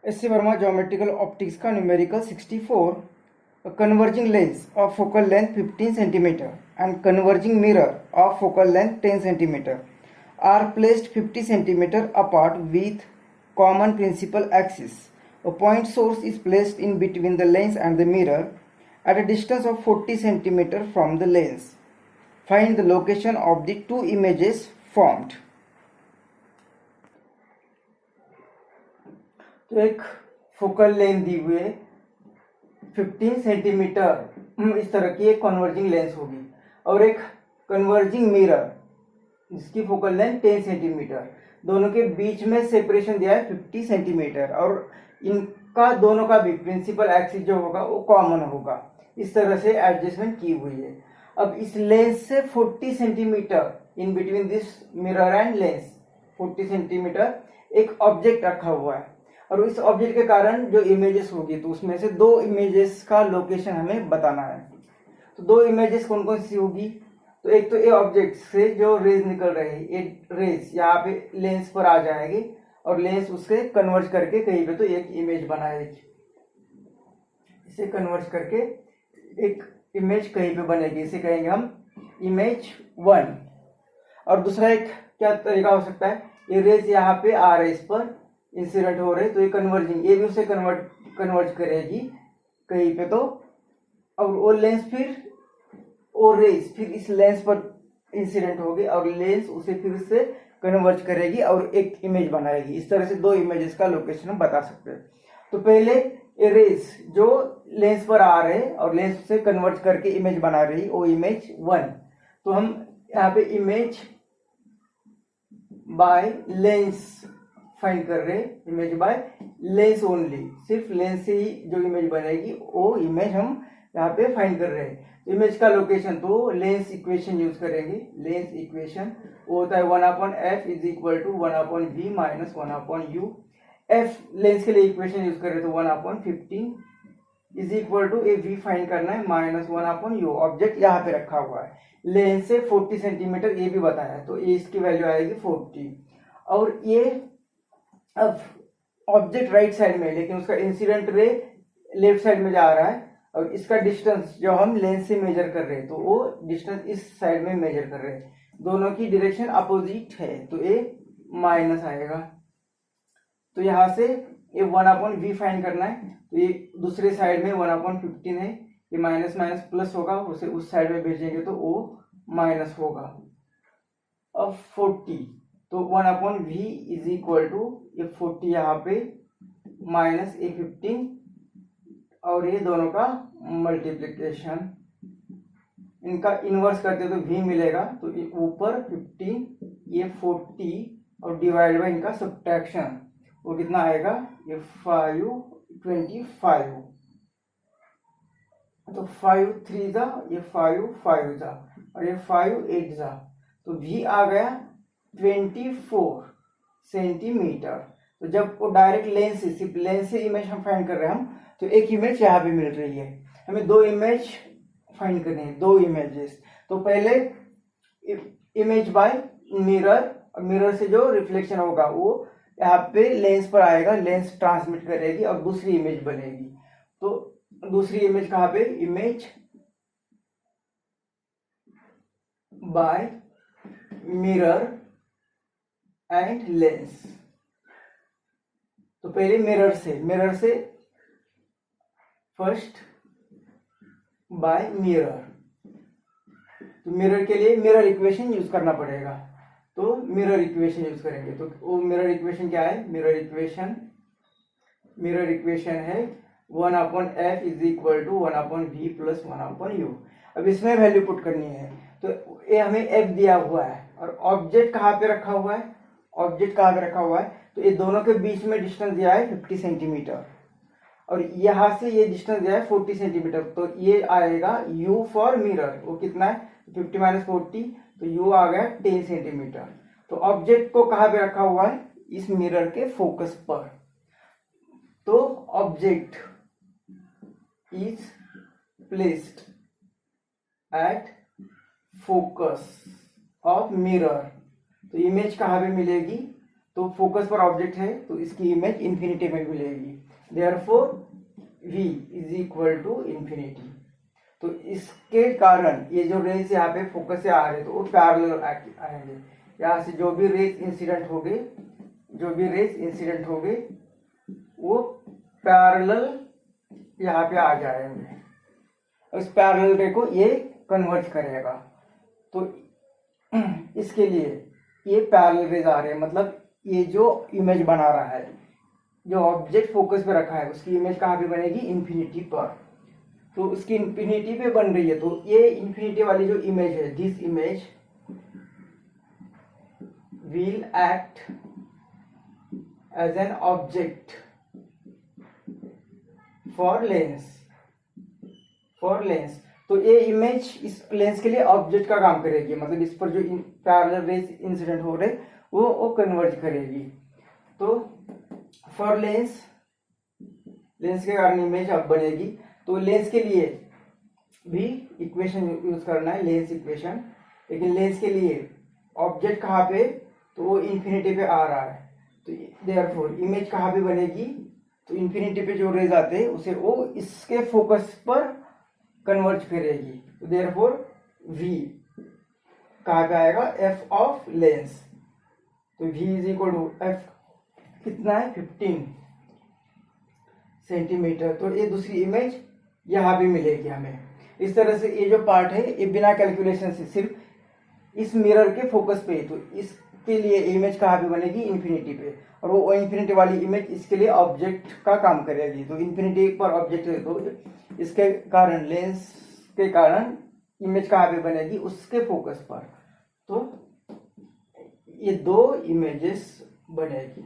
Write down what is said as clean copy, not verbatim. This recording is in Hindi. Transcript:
S C Verma geometrical optics का numerical 64. A converging lens of focal length 15 centimeter and converging mirror of focal length 10 centimeter are placed 50 centimeter apart with common principal axis. A point source is placed in between the lens and the mirror at a distance of 40 centimeter from the lens. Find the location of the two images formed. तो एक फोकल लेंथ दी हुई है 15 सेंटीमीटर इस तरह की एक कन्वर्जिंग लेंस होगी और एक कन्वर्जिंग मिरर जिसकी फोकल लेंथ 10 सेंटीमीटर, दोनों के बीच में सेपरेशन दिया है 50 सेंटीमीटर और इनका दोनों का भी प्रिंसिपल एक्सिस जो होगा वो कॉमन होगा। इस तरह से एडजस्टमेंट की हुई है। अब इस लेंस से 40 centimetre in between this mirror and lens 40 centimetre एक ऑब्जेक्ट रखा हुआ है और इस ऑब्जेक्ट के कारण जो इमेजेस होगी तो उसमें से दो इमेजेस का लोकेशन हमें बताना है। तो दो इमेजेस कौन कौन सी होगी? तो एक तो ये ऑब्जेक्ट से जो रेज निकल रही है, ये रेज यहाँ पे लेंस पर आ जाएगी और लेंस उससे कन्वर्ज करके कहीं पे तो एक इमेज बनाएगी। इसे कन्वर्ज करके एक इमेज कहीं पे बनेगी, इसे कहेंगे हम इमेज 1। और दूसरा एक क्या तरीका हो सकता है, ये रेज यहाँ पे आ रहे इस पर इंसिडेंट हो रहे तो ये कन्वर्जिंग, ये भी उसे कन्वर्ज करेगी कहीं पे तो, और वो लेंस फिर वो रेज फिर इस लेंस पर इंसिडेंट होगी और लेंस उसे फिर से कन्वर्ज करेगी और एक इमेज बनाएगी। इस तरह से दो इमेजेस का लोकेशन हम बता सकते हैं। तो पहले ये रेज जो लेंस पर आ रहे हैं और लेंस से कन्वर्ज करके इमेज बना रही वो इमेज 1। तो हम यहाँ पे इमेज बाय लेंस फाइंड कर रहे हैं, इमेज बाय लेंस ओनली, सिर्फ लेंस से ही जो इमेज बनेगी वो इमेज हम यहाँ पे फाइंड कर रहे हैं। इमेज का लोकेशन तो लेंस इक्वेशन यूज करेंगे। लेंस इक्वेशन वो होता है 1/f is equal to 1/v minus 1/u। f lens के लिए इक्वेशन यूज कर रहे तो 1/15 is equal to a v find करना है माइनस 1/u। ऑब्जेक्ट यहाँ पे रखा हुआ है, लेंस से 40 सेंटीमीटर ये भी बताया है तो ये इसकी वैल्यू आएगी 40। और ये अब ऑब्जेक्ट राइट साइड में लेकिन उसका इंसिडेंट रे लेफ्ट साइड में जा रहा है और इसका डिस्टेंस जो हम लेंस से मेजर कर रहे हैं तो वो डिस्टेंस इस साइड में मेजर कर रहे हैं, दोनों की डायरेक्शन अपोजिट है तो ये माइनस आएगा। तो यहाँ से ये 1/v फाइंड करना है तो ये दूसरे साइड में 1/15 है, ये माइनस माइनस प्लस होगा, उसे उस साइड में भेजेंगे तो वो माइनस होगा। अब 40 तो 1/v इज इक्वल टू ये 40 यहाँ पे माइनस ये 15 और ये दोनों का मल्टीप्लिकेशन, इनका इनवर्स करते तो v मिलेगा तो ऊपर 15 ये 40 और डिवाइड बाय इनका सब्ट्रैक्शन वो कितना आएगा ये 5/25। तो 5 3 जा ये 5 5 जा और ये 5 8 जा तो v आ गया 24 सेंटीमीटर। तो जब वो डायरेक्ट लेंस से सिर्फ लेंस से इमेज हम फाइंड कर रहे हैं हम तो एक इमेज यहाँ पे मिल रही है, हमें दो इमेज फाइंड करनी है, दो इमेजेस। तो पहले इमेज बाय मिरर, मिरर से जो रिफ्लेक्शन होगा वो यहाँ पे लेंस पर आएगा, लेंस ट्रांसमिट करेगी और दूसरी इमेज बनेगी। तो दूसरी इमेज कहाँ पे, image by mirror and lens. तो पहले मिरर से फर्स्ट बाय मिरर, तो मिरर के लिए मिरर इक्वेशन यूज करना पड़ेगा तो मिरर इक्वेशन यूज करेंगे। तो वो मिरर इक्वेशन क्या है, मिरर इक्वेशन है 1/f is equal to 1/v plus 1/u। अब इसमें वैल्यू पुट करनी है तो ये हमें f दिया हुआ है और ऑब्जेक्ट कहाँ पे रखा हुआ है, तो ये दोनों के बीच में डिस्टेंस दिया है 50 सेंटीमीटर और यहाँ से ये डिस्टेंस दिया है 40 सेंटीमीटर। तो ये आएगा u फॉर मिरर, वो कितना है 50 माइनस 40 तो u आ गया 10 सेंटीमीटर। तो ऑब्जेक्ट को कहाँ पे रखा हुआ है, इस मिरर के फोकस पर। तो object is placed at focus of mirror. तो इमेज कहाँ पे मिलेगी, तो फोकस पर ऑब्जेक्ट है तो इसकी इमेज इन्फिनिटी में मिलेगी। Therefore v is equal to infinity. तो इसके कारण ये जो रेज यहाँ पे फोकस से आ रहे तो वो पैरेलल आएंगे। यहाँ से जो भी रेज इंसिडेंट होंगे वो पैरेलल यहाँ पे आ जाएंगे। इस पैरेलल रे को ये कन्वर्ज करेगा। तो इसके लिए ये पैरेलल रेज आ रहे हैं, मतलब ये जो इमेज बना रहा है, जो ऑब्जेक्ट फोकस पे रखा है उसकी इमेज कहाँ पे बनेगी, इन्फिनिटी पर। तो उसकी इन्फिनिटी पे बन रही है, तो ये इन्फिनिटी वाली जो इमेज है, this image will act as an object for lens. तो ये इमेज इस लेंस के लिए ऑब्जेक्ट का काम करेगी, मतलब इस पर जो पैरेलल रेज इंसिडेंट हो रहे वो कन्वर्ज करेगी। तो फॉर लेंस के कारण इमेज अब बनेगी। तो लेंस के लिए भी इक्वेशन यूज करना है, लेंस इक्वेशन। लेकिन लेंस के लिए ऑब्जेक्ट कहाँ पे, तो वो इन्फिनिटी पे आ रहा है। तो देयरफॉर इमेज कहाँ पे बनेगी, तो इन्फिनिटी पे जो रेज आते हैं उसे वो इसके फोकस पर कन्वर्ज करेगी। तो देयरफॉर v कहाँ पे आएगा, f ऑफ लेंस। तो v is equal to f कितना है, 15 सेंटीमीटर। तो ये दूसरी इमेज यहाँ भी मिलेगी हमें। इस तरह से ये जो पार्ट है ये बिना कैलकुलेशन से सिर्फ इस मिरर के फोकस पे, तो इसके लिए इमेज कहाँ पे बनेगी, इन्फिनिटी पे। और वो इन्फिनिटी वाली इमेज इसके लिए ऑब्जेक्ट का काम करेगी। तो इन्फिनिटी पर ऑब्जेक्ट है तो इसके कारण, लेंस के कारण इमेज कहाँ पे बनेगी, उसके फोकस पर। तो ये दो इमेजेस बनेगी।